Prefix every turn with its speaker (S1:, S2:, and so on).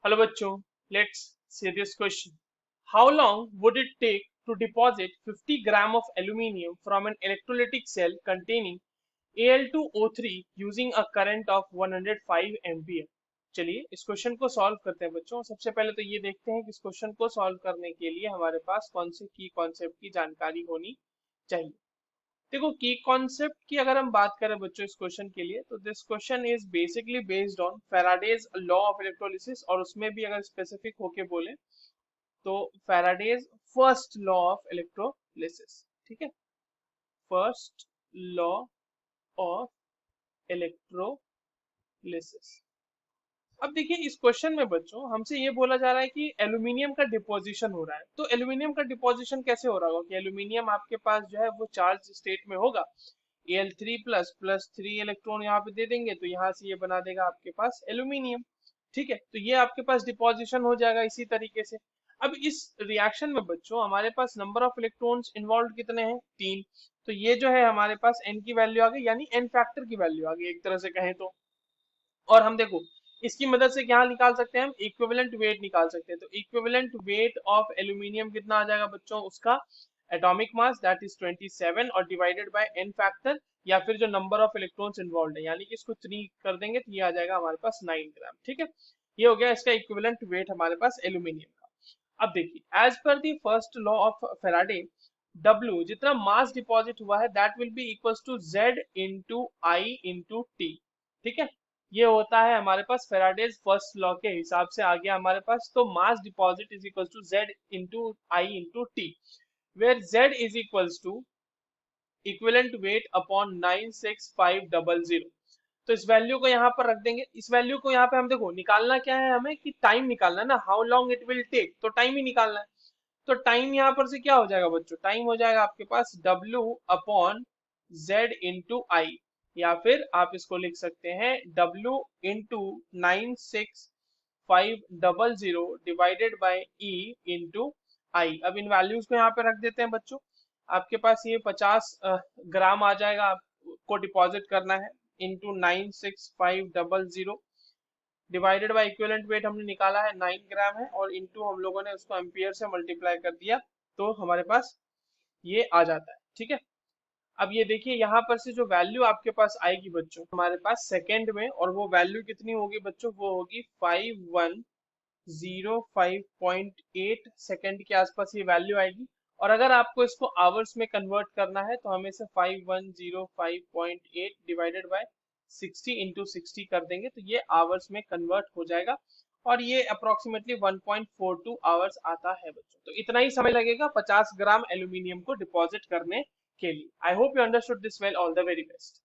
S1: Hello bachcho, let's see this question. How long would it take to deposit 50 gram of aluminium from an electrolytic cell containing Al2O3 using a current of 105 ampere? चलिए इस question को solve करते हैं बच्चों। सबसे पहले तो ये देखते हैं कि इस क्वेश्चन को सॉल्व करने के लिए हमारे पास कौन से की कॉन्सेप्ट की जानकारी होनी चाहिए। देखो की कॉन्सेप्ट की अगर हम बात करें बच्चों इस क्वेश्चन के लिए, तो this question is basically based on Faraday's law of electrolysis, और उसमें भी अगर स्पेसिफिक होके बोले तो Faraday's first law of electrolysis. ठीक है, फर्स्ट लॉ ऑफ इलेक्ट्रोलिसिस। अब देखिए इस क्वेश्चन में बच्चों हमसे ये बोला जा रहा है कि एल्यूमिनियम का डिपोजिशन हो रहा है। तो एल्यूमिनियम का डिपोजिशन कैसे हो रहा होगा कि एल्यूमिनियम आपके पास जो है वो चार्ज स्टेट में होगा, Al3 प्लस प्लस 3 इलेक्ट्रॉन यहाँ पे दे देंगे तो यहाँ से ये बना देगा आपके पास एल्यूमिनियम। ठीक है, तो ये आपके पास डिपोजिशन हो जाएगा इसी तरीके से। अब इस रिएक्शन में बच्चों हमारे पास नंबर ऑफ इलेक्ट्रॉन्स इन्वॉल्व कितने हैं? 3। तो ये जो है हमारे पास n की वैल्यू आ गई, यानी n फैक्टर की वैल्यू आ गई एक तरह से कहें तो। और हम देखो इसकी मदद से क्या निकाल सकते हैं, हम इक्विवेलेंट वेट निकाल सकते हैं। तो इक्विवेलेंट वेट ऑफ एल्यूमिनियम कितना आ जाएगा बच्चों? उसका एटॉमिक मास दैट इज 27 और डिवाइडेड बाय n फैक्टर, या फिर जो नंबर ऑफ इलेक्ट्रॉन्स इन्वॉल्व है, यानी कि इसको 3 कर देंगे तो ये आ जाएगा हमारे पास 9 ग्राम। ठीक है, ये हो गया इसका इक्विवेलेंट वेट हमारे पास एल्यूमिनियम का। अब देखिए एज पर the first law of Faraday, W जितना मास डिपॉजिट हुआ है that will be equals to Z into I into t. ठीक है, ये होता है हमारे पास फेराडेज फर्स्ट लॉ के हिसाब से आ गया हमारे पास। तो mass deposit is equal to Z into I into T, where Z is equals to equivalent weight upon 96500। तो इस वैल्यू को यहाँ पर रख देंगे। इस वैल्यू को यहाँ पे हम देखो निकालना क्या है, हमें कि टाइम निकालना है ना, how long it will take, तो टाइम ही निकालना है। तो टाइम यहाँ पर से क्या हो जाएगा बच्चों? टाइम हो जाएगा आपके पास W upon Z into I, या फिर आप इसको लिख सकते हैं W into 96500 divided by E into I. अब इन वैल्यूज को यहाँ पे रख देते हैं बच्चों। आपके पास ये 50 ग्राम आ जाएगा, आपको डिपॉजिट करना है, into 96500 divided by equivalent weight हमने निकाला है 9 ग्राम है, और इंटू हम लोगों ने उसको एम्पियर से मल्टीप्लाई कर दिया तो हमारे पास ये आ जाता है। ठीक है, अब ये देखिए यहाँ पर से जो वैल्यू आपके पास आएगी बच्चों हमारे पास सेकेंड में, और वो वैल्यू कितनी होगी बच्चों? वो होगी 5105.8 सेकेंड के आसपास ये वैल्यू आएगी। और अगर आपको इसको आवर्स में कन्वर्ट करना है तो हमें से 5105.8 डिवाइडेड बाय 60 इंटू 60 कर देंगे तो ये आवर्स में कन्वर्ट हो जाएगा, और ये अप्रोक्सीमेटली 1.42 आवर्स आता है बच्चों। तो इतना ही समय लगेगा 50 ग्राम एल्यूमिनियम को डिपॉजिट करने के लिए। I hope you understood this well. All the very best.